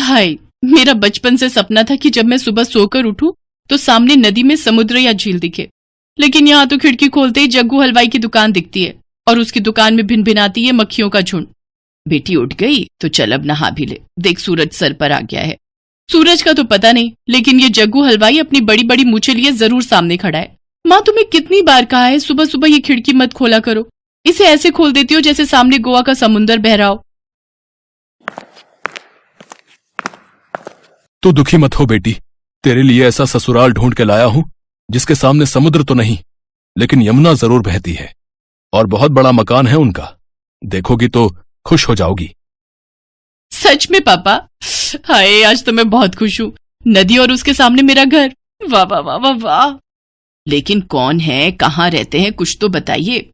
हाय, मेरा बचपन से सपना था कि जब मैं सुबह सोकर उठूं तो सामने नदी में समुद्र या झील दिखे, लेकिन यहाँ तो खिड़की खोलते ही जग्गू हलवाई की दुकान दिखती है और उसकी दुकान में भिनभिनाती है मक्खियों का झुंड। बेटी उठ गई तो चल अब नहा भी ले, देख सूरज सर पर आ गया है। सूरज का तो पता नहीं, लेकिन ये जग्गू हलवाई अपनी बड़ी बड़ी मूछें लिए जरूर सामने खड़ा है। माँ तुम्हें कितनी बार कहा है सुबह सुबह ये खिड़की मत खोला करो, इसे ऐसे खोल देती हो जैसे सामने गोवा का समुंदर बह रहा हो। तू दुखी मत हो बेटी, तेरे लिए ऐसा ससुराल ढूंढ के लाया हूं जिसके सामने समुद्र तो नहीं लेकिन यमुना जरूर बहती है, और बहुत बड़ा मकान है उनका, देखोगी तो खुश हो जाओगी। सच में पापा? हाय, आज तो मैं बहुत खुश हूँ। नदी और उसके सामने मेरा घर, वाह वाह वाह वाह वाह। लेकिन कौन है, कहाँ रहते हैं, कुछ तो बताइए।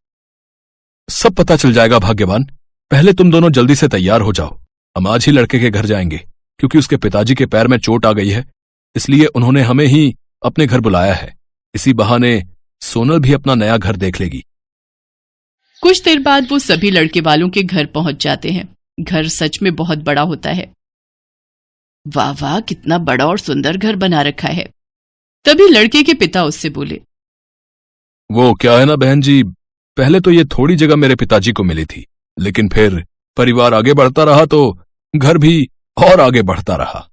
सब पता चल जाएगा भाग्यवान, पहले तुम दोनों जल्दी से तैयार हो जाओ। हम आज ही लड़के के घर जाएंगे क्योंकि उसके पिताजी के पैर में चोट आ गई है, इसलिए उन्होंने हमें ही अपने घर बुलाया है। इसी बहाने सोनल भी अपना नया घर देख लेगी। कुछ देर बाद वो सभी लड़के वालों के घर पहुंच जाते हैं। घर सच में बहुत बड़ा होता है। वाह वाह, कितना बड़ा और सुंदर घर बना रखा है। तभी लड़के के पिता उससे बोले, वो क्या है ना बहन जी, पहले तो ये थोड़ी जगह मेरे पिताजी को मिली थी, लेकिन फिर परिवार आगे बढ़ता रहा तो घर भी और आगे बढ़ता रहा।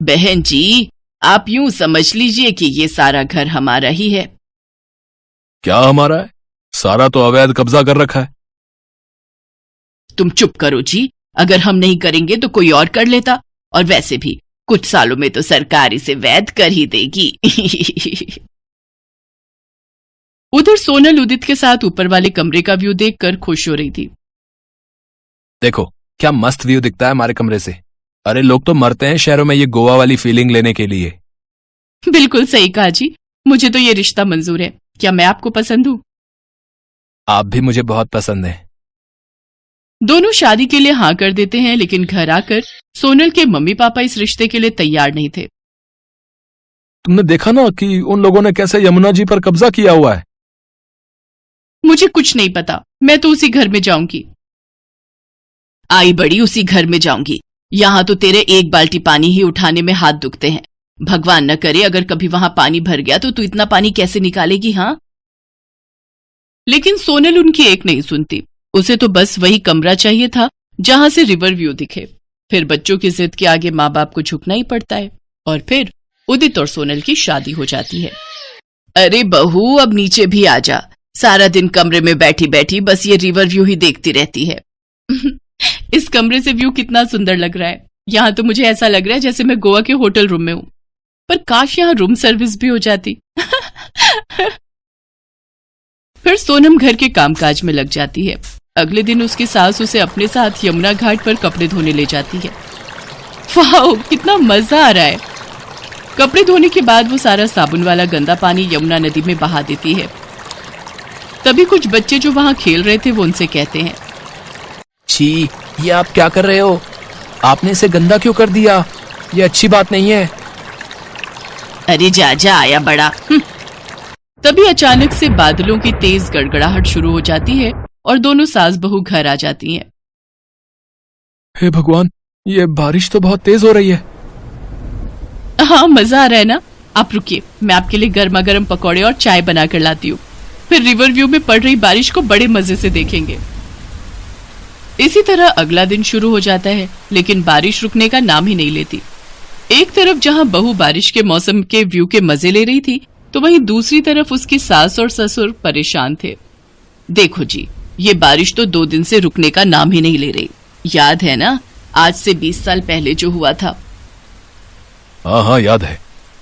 बहन जी, आप यूं समझ लीजिए कि ये सारा घर हमारा ही है। क्या हमारा है? सारा तो अवैध कब्जा कर रखा है। तुम चुप करो जी, अगर हम नहीं करेंगे तो कोई और कर लेता, और वैसे भी कुछ सालों में तो सरकार इसे वैध कर ही देगी। उधर सोनल उदित के साथ ऊपर वाले कमरे का व्यू देखकर खुश हो रही थी। देखो क्या मस्त व्यू दिखता है हमारे कमरे से। अरे लोग तो मरते हैं शहरों में ये गोवा वाली फीलिंग लेने के लिए। बिल्कुल सही कहा जी, मुझे तो ये रिश्ता मंजूर है। क्या मैं आपको पसंद हूँ? आप भी मुझे बहुत पसंद हैं। दोनों शादी के लिए हाँ कर देते हैं, लेकिन घर आकर सोनल के मम्मी पापा इस रिश्ते के लिए तैयार नहीं थे। तुमने देखा ना कि उन लोगों ने कैसे यमुना जी पर कब्जा किया हुआ है। मुझे कुछ नहीं पता, मैं तो उसी घर में जाऊंगी। आई बड़ी, उसी घर में जाऊंगी। यहाँ तो तेरे एक बाल्टी पानी ही उठाने में हाथ दुखते हैं। भगवान न करे अगर कभी वहां पानी भर गया तो तू इतना पानी कैसे निकालेगी? हाँ। लेकिन सोनल उनकी एक नहीं सुनती। उसे तो बस वही कमरा चाहिए था जहां से रिवर व्यू दिखे। फिर बच्चों की जिद के आगे माँ बाप को झुकना ही पड़ता है, और फिर उदित और सोनल की शादी हो जाती है। अरे बहू, अब नीचे भी आ जा। सारा दिन कमरे में बैठी बैठी बस ये रिवर व्यू ही देखती रहती है। इस कमरे से व्यू कितना सुंदर लग रहा है। यहाँ तो मुझे ऐसा लग रहा है जैसे मैं गोवा के होटल रूम में हूँ, पर काश यहाँ रूम सर्विस भी हो जाती। फिर सोनम घर के कामकाज में लग जाती है। अगले दिन उसकी सास उसे अपने साथ यमुना घाट पर कपड़े धोने ले जाती है। वाह, कितना मजा आ रहा है। कपड़े धोने के बाद वो सारा साबुन वाला गंदा पानी यमुना नदी में बहा देती है। तभी कुछ बच्चे जो वहां खेल रहे थे वो उनसे कहते हैं, छी, ये आप क्या कर रहे हो? आपने इसे गंदा क्यों कर दिया? ये अच्छी बात नहीं है। अरे जा जा, आया बड़ा। तभी अचानक से बादलों की तेज गड़गड़ाहट शुरू हो जाती है और दोनों सास बहू घर आ जाती हैं। हे भगवान, ये बारिश तो बहुत तेज हो रही है। हाँ, मजा आ रहा है ना? आप रुकिए, मैं आपके लिए गर्मा गर्म पकौड़े और चाय बना कर लाती हूँ। फिर रिवर व्यू में पड़ रही बारिश को बड़े मजे से देखेंगे। इसी तरह अगला दिन शुरू हो जाता है, लेकिन बारिश रुकने का नाम ही नहीं लेती। एक तरफ जहां बहू बारिश के मौसम के व्यू के मजे ले रही थी, तो वहीं दूसरी तरफ उसकी सास और ससुर परेशान थे। देखो जी, ये बारिश तो 2 दिन से रुकने का नाम ही नहीं ले रही। याद है ना, आज से 20 साल पहले जो हुआ था? हाँ हाँ याद है।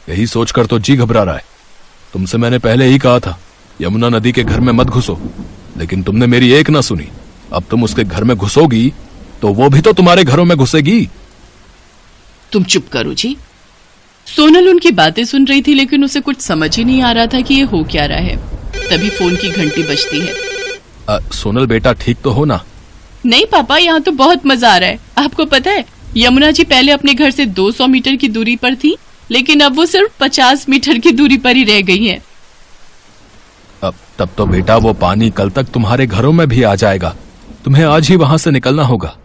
यही सोचकर तो जी घबरा रहा है। तुमसे मैंने पहले ही कहा था यमुना नदी के घर में मत घुसो, लेकिन तुमने मेरी एक ना सुनी। अब तुम उसके घर में घुसोगी तो वो भी तो तुम्हारे घरों में घुसेगी। तुम चुप करो जी। सोनल उनकी बातें सुन रही थी, लेकिन उसे कुछ समझ ही नहीं आ रहा था कि ये हो क्या रहा है। तभी फोन की घंटी बजती है। सोनल बेटा, ठीक तो हो ना? नहीं पापा, यहाँ तो बहुत मजा आ रहा है। आपको पता है, यमुना जी पहले अपने घर से 200 मीटर की दूरी पर थी, लेकिन अब वो सिर्फ 50 मीटर की दूरी पर ही रह गई है। तब तो बेटा वो पानी कल तक तुम्हारे घरों में भी आ जाएगा। तुम्हें आज ही वहां से निकलना होगा।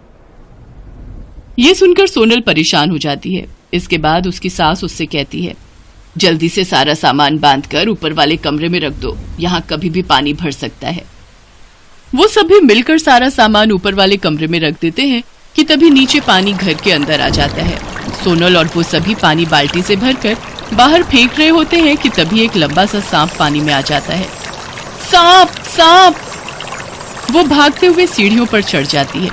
ये सुनकर सोनल परेशान हो जाती है। इसके बाद उसकी सास उससे कहती है, जल्दी से सारा सामान बांधकर ऊपर वाले कमरे में रख दो, यहाँ कभी भी पानी भर सकता है। वो सभी मिलकर सारा सामान ऊपर वाले कमरे में रख देते हैं कि तभी नीचे पानी घर के अंदर आ जाता है। सोनल और वो सभी पानी बाल्टी से भरकर बाहर फेंक रहे होते हैं कि तभी एक लंबा सा सांप पानी में आ जाता है। सांप सांप! वो भागते हुए सीढ़ियों पर चढ़ जाती है।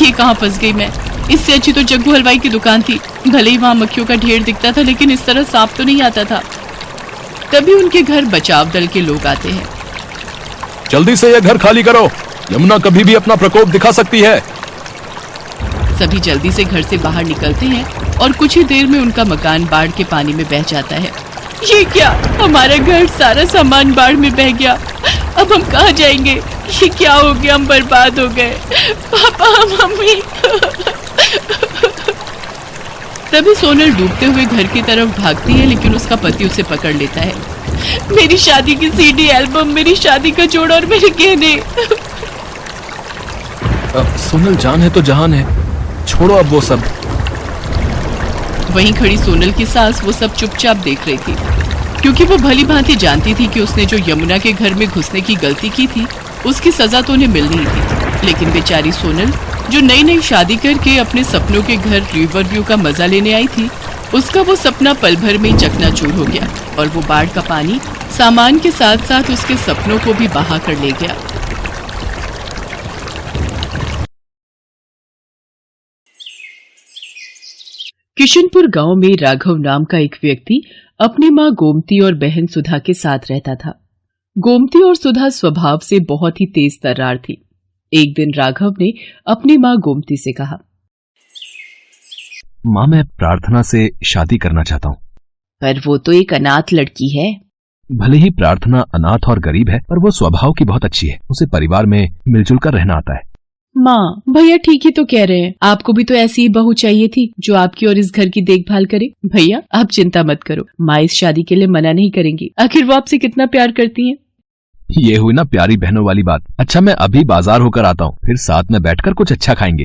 ये कहाँ फंस गई मैं? इससे अच्छी तो जग्गू हलवाई की दुकान थी। भले ही वहां मक्खियों का ढेर दिखता था, लेकिन इस तरह सांप तो नहीं आता था। तभी उनके घर बचाव दल के लोग आते हैं। जल्दी से यह घर खाली करो, यमुना कभी भी अपना प्रकोप दिखा सकती है। सभी जल्दी से घर से बाहर निकलते हैं और कुछ ही देर में उनका मकान बाढ़ के पानी में बह जाता है। ये क्या? हमारा घर सारा सामान बाढ़ में बह गया। अब हम कहाँ जाएंगे? ये क्या हो गया? हम बर्बाद हो गए। पापा, मम्मी। तभी सोनल डूबते हुए घर की तरफ भागती है, लेकिन उसका पति उसे पकड़ लेता है। मेरी शादी की सीडी एल्बम, मेरी शादी का जोड़ा और मेरे गहने। सोनल जान है तो जहान है, छोड़ो अब वो सब। वहीं खड़ी सोनल की सास वो सब चुपचाप देख रही थी, क्योंकि वो भली भांति जानती थी कि उसने जो यमुना के घर में घुसने की गलती की थी उसकी सजा तो उन्हें मिलनी ही थी। लेकिन बेचारी सोनल, जो नई नई शादी करके अपने सपनों के घर रिवर व्यू का मजा लेने आई थी, उसका वो सपना पल भर में ही चकनाचूर हो गया और वो बाढ़ का पानी सामान के साथ साथ उसके सपनों को भी बहा कर ले गया। किशनपुर गांव में राघव नाम का एक व्यक्ति अपनी मां गोमती और बहन सुधा के साथ रहता था। गोमती और सुधा स्वभाव से बहुत ही तेज तर्रार थी। एक दिन राघव ने अपनी मां गोमती से कहा, माँ, मैं प्रार्थना से शादी करना चाहता हूँ। पर वो तो एक अनाथ लड़की है। भले ही प्रार्थना अनाथ और गरीब है, पर वो स्वभाव की बहुत अच्छी है। उसे परिवार में मिलजुल कर रहना आता है। माँ, भैया ठीक ही तो कह रहे हैं। आपको भी तो ऐसी ही बहू चाहिए थी जो आपकी और इस घर की देखभाल करे। भैया आप चिंता मत करो, माँ इस शादी के लिए मना नहीं करेंगी। आखिर वो आपसे कितना प्यार करती हैं। ये हुई ना प्यारी बहनों वाली बात। अच्छा, मैं अभी बाजार होकर आता हूँ, फिर साथ में बैठकर कुछ अच्छा खाएंगे।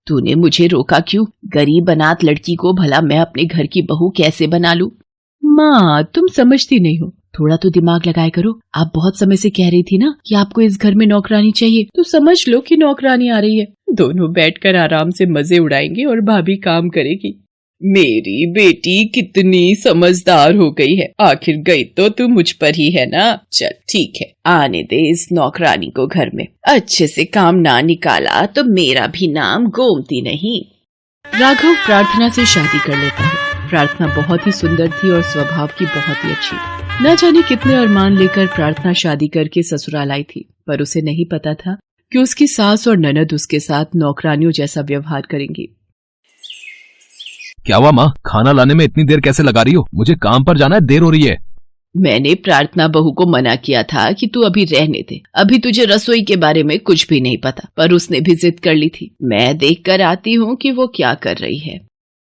तूने मुझे रोका क्यों? गरीब अनाथ लड़की को भला मैं अपने घर की बहू कैसे बना लूं? माँ, तुम समझती नहीं हो, थोड़ा तो दिमाग लगाया करो। आप बहुत समय से कह रही थी ना कि आपको इस घर में नौकरानी चाहिए, तो समझ लो कि नौकरानी आ रही है। दोनों बैठकर आराम से मजे उड़ाएंगे और भाभी काम करेगी। मेरी बेटी कितनी समझदार हो गई है। आखिर गई तो तू मुझ पर ही है ना। चल ठीक है, आने दे इस नौकरानी को घर में। अच्छे से काम ना निकाला तो मेरा भी नाम गोमती नहीं। राघव प्रार्थना से शादी कर लेता है। प्रार्थना बहुत ही सुंदर थी और स्वभाव की बहुत ही अच्छी। न जाने कितने अरमान लेकर प्रार्थना शादी करके ससुराल आई थी, पर उसे नहीं पता था कि उसकी सास और ननद उसके साथ नौकरानियों जैसा व्यवहार करेंगी। क्या हुआ माँ, खाना लाने में इतनी देर कैसे लगा रही हो? मुझे काम पर जाना है, देर हो रही है। मैंने प्रार्थना बहू को मना किया था कि तू अभी रहने दे, अभी तुझे रसोई के बारे में कुछ भी नहीं पता, पर उसने भी जिद कर ली थी। मैं देख कर आती हूँ कि वो क्या कर रही है।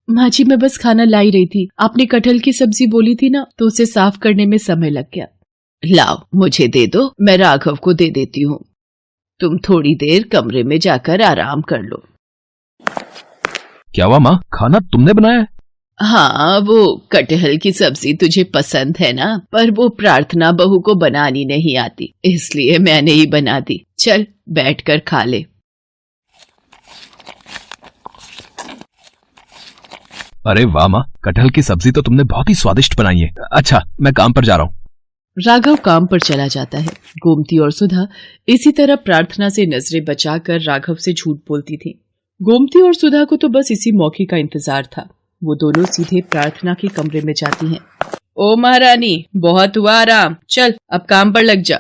माँ जी, मैं बस खाना ला ही रही थी। आपने कटहल की सब्जी बोली थी ना, तो उसे साफ करने में समय लग गया। लाओ मुझे दे दो, मैं राघव को दे देती हूँ। तुम थोड़ी देर कमरे में जाकर आराम कर लो। क्या हुआ माँ, खाना तुमने बनाया है? हाँ, वो कटहल की सब्जी तुझे पसंद है ना, पर वो प्रार्थना बहू को बनानी नहीं आती, इसलिए मैंने ही बना दी। चल बैठकर खा ले। अरे वाह माँ, कटहल की सब्जी तो तुमने बहुत ही स्वादिष्ट बनाई है। अच्छा, मैं काम पर जा रहा हूँ। राघव काम पर चला जाता है। गोमती और सुधा इसी तरह प्रार्थना से नजरें बचाकर राघव से झूठ बोलती थी। गोमती और सुधा को तो बस इसी मौके का इंतजार था। वो दोनों सीधे प्रार्थना के कमरे में जाती हैं। ओ महारानी, बहुत हुआ आराम, चल अब काम पर लग जा।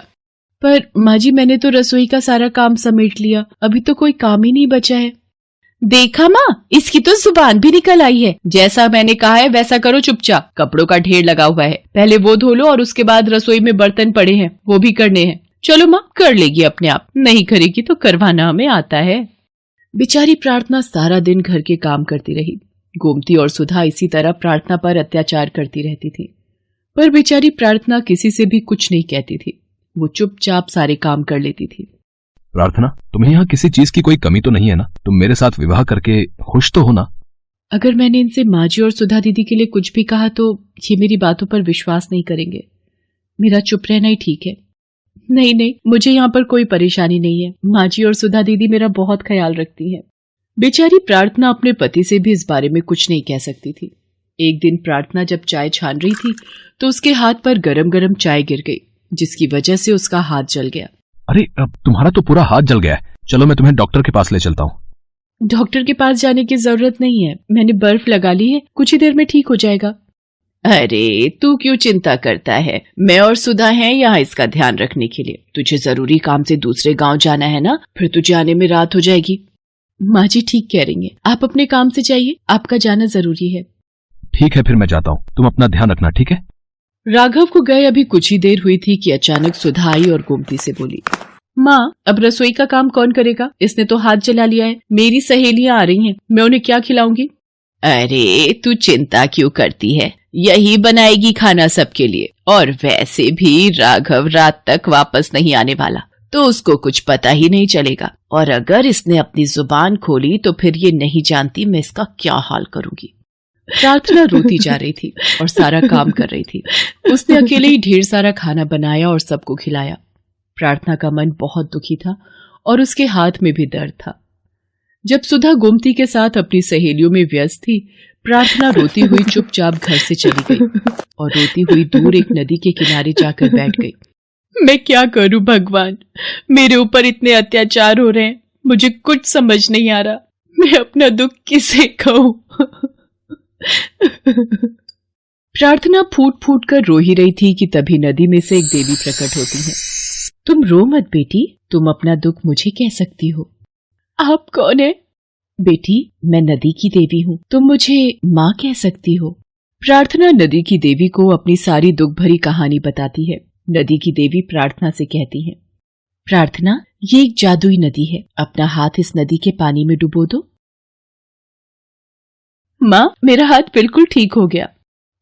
पर माँ जी, मैंने तो रसोई का सारा काम समेट लिया, अभी तो कोई काम ही नहीं बचा है। देखा माँ, इसकी तो जुबान भी निकल आई है। जैसा मैंने कहा है वैसा करो चुपचाप। कपड़ों का ढेर लगा हुआ है, पहले वो धो लो और उसके बाद रसोई में बर्तन पड़े हैं, वो भी करने हैं। चलो माँ, कर लेगी अपने आप, नहीं करेगी तो करवाना हमें आता है। बेचारी प्रार्थना सारा दिन घर के काम करती रही। गोमती और सुधा इसी तरह प्रार्थना पर अत्याचार करती रहती थी, पर बेचारी प्रार्थना किसी से भी कुछ नहीं कहती थी। वो चुपचाप सारे काम कर लेती थी। प्रार्थना, तुम्हें यहाँ किसी चीज की कोई कमी तो नहीं है ना? तुम मेरे साथ विवाह करके खुश तो हो ना? अगर मैंने इनसे माँ जी और सुधा दीदी के लिए कुछ भी कहा तो ये मेरी बातों पर विश्वास नहीं करेंगे। मेरा चुप रहना ही ठीक है। नहीं नहीं, मुझे यहाँ पर कोई परेशानी नहीं है। माँ जी और सुधा दीदी मेरा बहुत ख्याल रखती हैं। बेचारी प्रार्थना अपने पति से भी इस बारे में कुछ नहीं कह सकती थी। एक दिन प्रार्थना जब चाय छान रही थी तो उसके हाथ पर गरम गरम चाय गिर गई, जिसकी वजह से उसका हाथ जल गया। अरे, अब तुम्हारा तो पूरा हाथ जल गया है। चलो मैं तुम्हें डॉक्टर के पास ले चलता हूँ। डॉक्टर के पास जाने की जरूरत नहीं है, मैंने बर्फ लगा ली है, कुछ ही देर में ठीक हो जाएगा। अरे तू क्यों चिंता करता है, मैं और सुधा हैं यहाँ इसका ध्यान रखने के लिए। तुझे जरूरी काम से दूसरे गांव जाना है ना, फिर तुझे आने में रात हो जाएगी। माँ जी ठीक कह रही हैं, आप अपने काम से जाइए, आपका जाना जरूरी है। ठीक है, फिर मैं जाता हूँ। तुम अपना ध्यान रखना, ठीक है? राघव को गए अभी कुछ ही देर हुई थी कि अचानक सुधा आई और गोमती से बोली, माँ अब रसोई का काम कौन करेगा? इसने तो हाथ जला लिया है। मेरी सहेलियां आ रही हैं, मैं उन्हें क्या खिलाऊंगी? अरे तू चिंता क्यों करती है, यही बनाएगी खाना सबके लिए। और वैसे भी राघव रात तक वापस नहीं आने वाला, तो उसको कुछ पता ही नहीं चलेगा। और अगर इसने अपनी जुबान खोली तो फिर ये नहीं जानती मैं इसका क्या हाल करूंगी। प्रार्थना रोती जा रही थी और सारा काम कर रही थी। उसने अकेले ही ढेर सारा खाना बनाया और सबको खिलाया। प्रार्थना का मन बहुत दुखी था और उसके हाथ में भी दर्द था। जब सुधा गोमती के साथ अपनी सहेलियों में व्यस्त थी, प्रार्थना रोती हुई चुपचाप घर से चली गई और रोती हुई दूर एक नदी के किनारे जाकर बैठ गई। मैं क्या करूं भगवान, मेरे ऊपर इतने अत्याचार हो रहे हैं, मुझे कुछ समझ नहीं आ रहा। मैं अपना दुख किसे कहूं? प्रार्थना फूट फूट कर रो ही रही थी कि तभी नदी में से एक देवी प्रकट होती है। तुम रो मत बेटी, तुम अपना दुख मुझे कह सकती हो। आप कौन है? बेटी मैं नदी की देवी हूँ, तुम मुझे माँ कह सकती हो। प्रार्थना नदी की देवी को अपनी सारी दुख भरी कहानी बताती है। नदी की देवी प्रार्थना से कहती है, प्रार्थना ये एक जादुई नदी है, अपना हाथ इस नदी के पानी में डुबो दो। माँ मेरा हाथ बिल्कुल ठीक हो गया।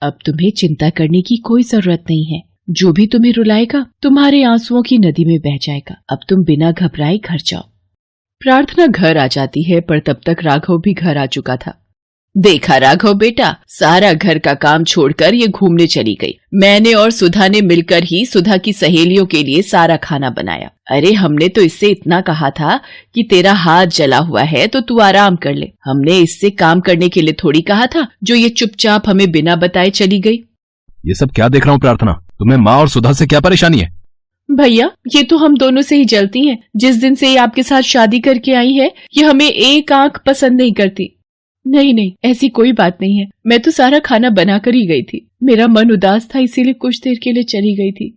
अब तुम्हें चिंता करने की कोई जरूरत नहीं है, जो भी तुम्हें रुलाएगा तुम्हारे आंसुओं की नदी में बह जाएगा। अब तुम बिना घबराए घर जाओ। प्रार्थना घर आ जाती है, पर तब तक राघव भी घर आ चुका था। देखा राघव बेटा, सारा घर का काम छोड़कर ये घूमने चली गई। मैंने और सुधा ने मिलकर ही सुधा की सहेलियों के लिए सारा खाना बनाया। अरे हमने तो इससे इतना कहा था कि तेरा हाथ जला हुआ है तो तू आराम कर ले। हमने इससे काम करने के लिए थोड़ी कहा था जो ये चुपचाप हमें बिना बताए चली गई। ये सब क्या देख रहा हूँ प्रार्थना, तुम्हें माँ और सुधा से क्या परेशानी है? भैया ये तो हम दोनों से ही जलती हैं। जिस दिन से ये आपके साथ शादी करके आई है, ये हमें एक आंख पसंद नहीं करती। नहीं नहीं, ऐसी कोई बात नहीं है। मैं तो सारा खाना बना कर ही गई थी, मेरा मन उदास था इसीलिए कुछ देर के लिए चली गई थी।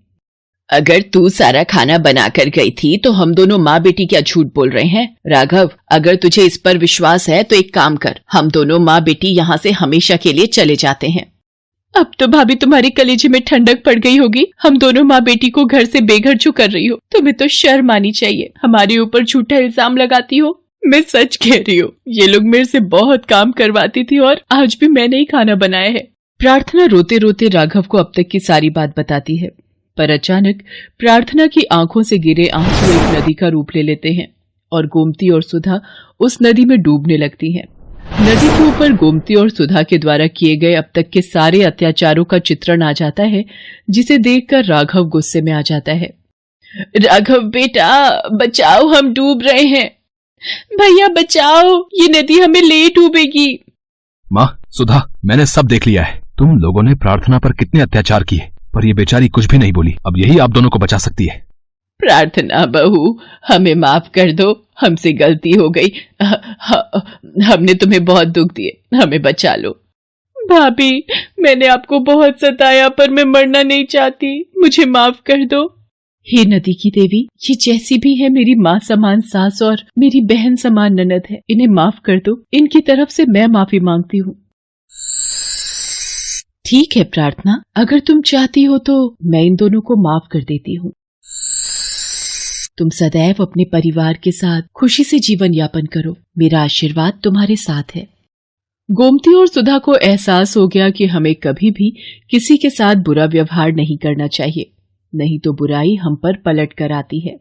अगर तू सारा खाना बना कर गई थी तो हम दोनों माँ बेटी क्या झूठ बोल रहे हैं? राघव अगर तुझे इस पर विश्वास है तो एक काम कर, हम दोनों माँ बेटी यहाँ से हमेशा के लिए चले जाते हैं। अब तो भाभी तुम्हारी कलेजे में ठंडक पड़ गई होगी। हम दोनों माँ बेटी को घर से बेघर क्यों कर रही हो? तुम्हें तो शर्म आनी चाहिए, हमारे ऊपर झूठा इल्जाम लगाती हो। मैं सच कह रही हूँ, ये लोग मेरे से बहुत काम करवाती थी और आज भी मैंने ही खाना बनाया है। प्रार्थना रोते रोते राघव को अब तक की सारी बात बताती है, पर अचानक प्रार्थना की आंखों से गिरे आंसू एक नदी का रूप ले लेते हैं और गोमती और सुधा उस नदी में डूबने लगती हैं। नदी के ऊपर गोमती और सुधा के द्वारा किए गए अब तक के सारे अत्याचारों का चित्रण आ जाता है, जिसे देखकर राघव गुस्से में आ जाता है। राघव बेटा बचाओ, हम डूब रहे हैं। भैया बचाओ, ये नदी हमें ले डूबेगी। माँ सुधा, मैंने सब देख लिया है। तुम लोगों ने प्रार्थना पर कितने अत्याचार किए, पर ये बेचारी कुछ भी नहीं बोली। अब यही आप दोनों को बचा सकती है। प्रार्थना बहू, हमें माफ कर दो, हमसे गलती हो गई। हमने तुम्हें बहुत दुख दिए, हमें बचा लो। भाभी मैंने आपको बहुत सताया, पर मैं मरना नहीं चाहती, मुझे माफ कर दो। हे नदी की देवी, ये जैसी भी है मेरी माँ समान सास और मेरी बहन समान ननद है, इन्हें माफ कर दो। इनकी तरफ से मैं माफी मांगती हूँ। ठीक है प्रार्थना, अगर तुम चाहती हो तो मैं इन दोनों को माफ कर देती हूँ। तुम सदैव अपने परिवार के साथ खुशी से जीवन यापन करो, मेरा आशीर्वाद तुम्हारे साथ है। गोमती और सुधा को एहसास हो गया कि हमें कभी भी किसी के साथ बुरा व्यवहार नहीं करना चाहिए, नहीं तो बुराई हम पर पलट कर आती है।